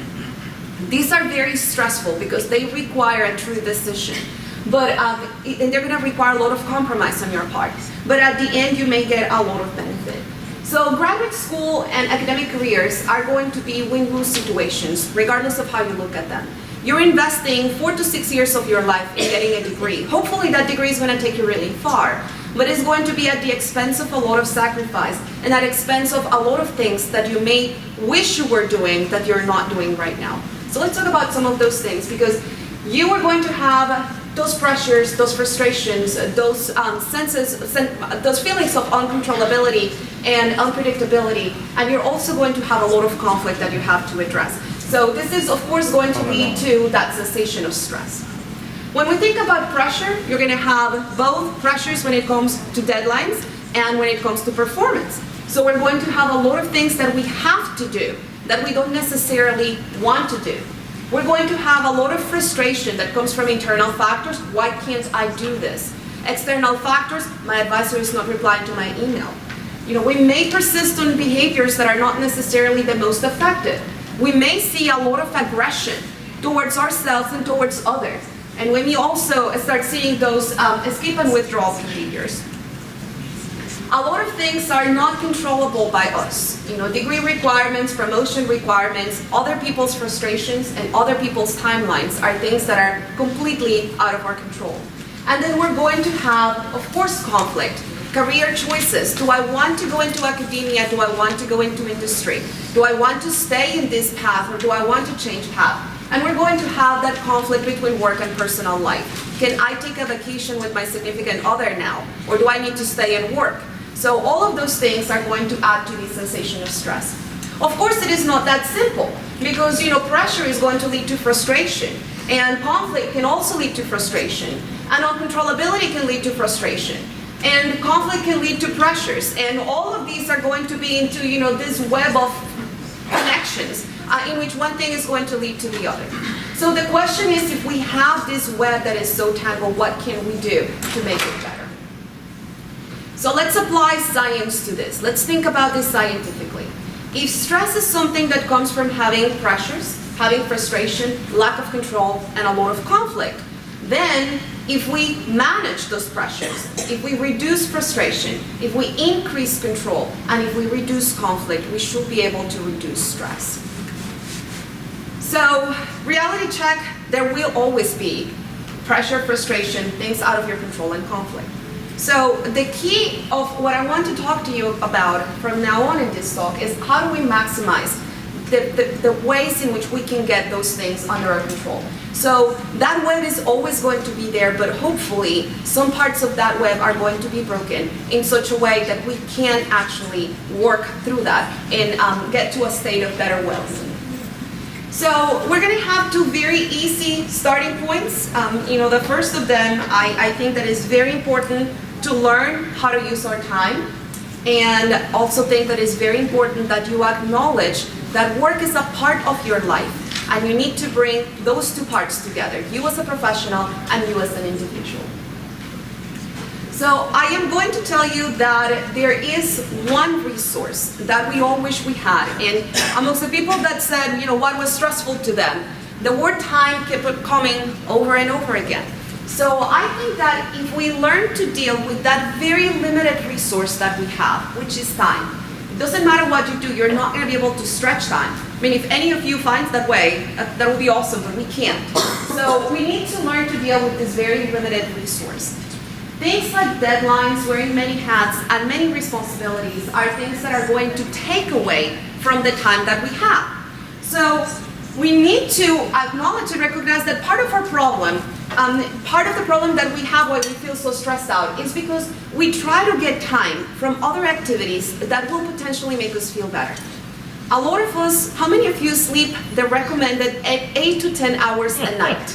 Speaker 5: These are very stressful because they require a true decision. And they're going to require a lot of compromise on your part. But at the end, you may get a lot of benefit. So graduate school and academic careers are going to be win-lose situations, regardless of how you look at them. You're investing 4 to 6 years of your life in getting a degree. Hopefully that degree is going to take you really far, but it's going to be at the expense of a lot of sacrifice and at expense of a lot of things that you may wish you were doing that you're not doing right now. So let's talk about some of those things, because you are going to have those pressures, those frustrations, those those feelings of uncontrollability and unpredictability, and you're also going to have a lot of conflict that you have to address. So this is, of course, going to lead to that sensation of stress. When we think about pressure, you're going to have both pressures when it comes to deadlines and when it comes to performance. So we're going to have a lot of things that we have to do that we don't necessarily want to do. We're going to have a lot of frustration that comes from internal factors. Why can't I do this? External factors, my advisor is not replying to my email. We may persist on behaviors that are not necessarily the most effective. We may see a lot of aggression towards ourselves and towards others. And we may also start seeing those escape and withdrawal behaviors. A lot of things are not controllable by us. Degree requirements, promotion requirements, other people's frustrations, and other people's timelines are things that are completely out of our control. And then we're going to have, of course, conflict. Career choices. Do I want to go into academia? Do I want to go into industry? Do I want to stay in this path, or do I want to change path? And we're going to have that conflict between work and personal life. Can I take a vacation with my significant other now? Or do I need to stay and work? So all of those things are going to add to the sensation of stress. Of course, it is not that simple, because pressure is going to lead to frustration, and conflict can also lead to frustration, and uncontrollability can lead to frustration. And conflict can lead to pressures, and all of these are going to be into this web of connections in which one thing is going to lead to the other. So the question is, if we have this web that is so tangled, what can we do to make it better? So let's apply science to this. Let's think about this scientifically. If stress is something that comes from having pressures, having frustration, lack of control, and a lot of conflict, then if we manage those pressures, if we reduce frustration, if we increase control, and if we reduce conflict, we should be able to reduce stress. So, reality check, there will always be pressure, frustration, things out of your control, and conflict. So the key of what I want to talk to you about from now on in this talk is how do we maximize the ways in which we can get those things under our control. So that web is always going to be there, but hopefully some parts of that web are going to be broken in such a way that we can actually work through that and get to a state of better well-being. So we're going to have two very easy starting points. The first of them, I think that is very important to learn how to use our time, and also think that it's very important that you acknowledge that work is a part of your life, and you need to bring those two parts together, you as a professional and you as an individual. So I am going to tell you that there is one resource that we all wish we had, and amongst the people that said, what was stressful to them, the word time kept coming over and over again. So I think that if we learn to deal with that very limited resource that we have, which is time, it doesn't matter what you do, you're not going to be able to stretch time. I mean, if any of you finds that way, that would be awesome, but we can't. So we need to learn to deal with this very limited resource. Things like deadlines, wearing many hats, and many responsibilities are things that are going to take away from the time that we have. So we need to acknowledge and recognize that part of our problem, part of the problem that we have why we feel so stressed out is because we try to get time from other activities that will potentially make us feel better. A lot of us, how many of you sleep the recommended 8 to 10 hours a night?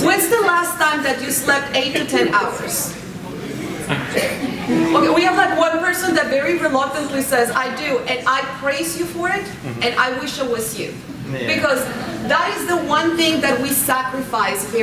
Speaker 5: When's the last time that you slept 8 to 10 hours? Okay, we have like one person that very reluctantly says, I do, and I praise you for it, and I wish it was you. Because that is the one thing that we sacrifice very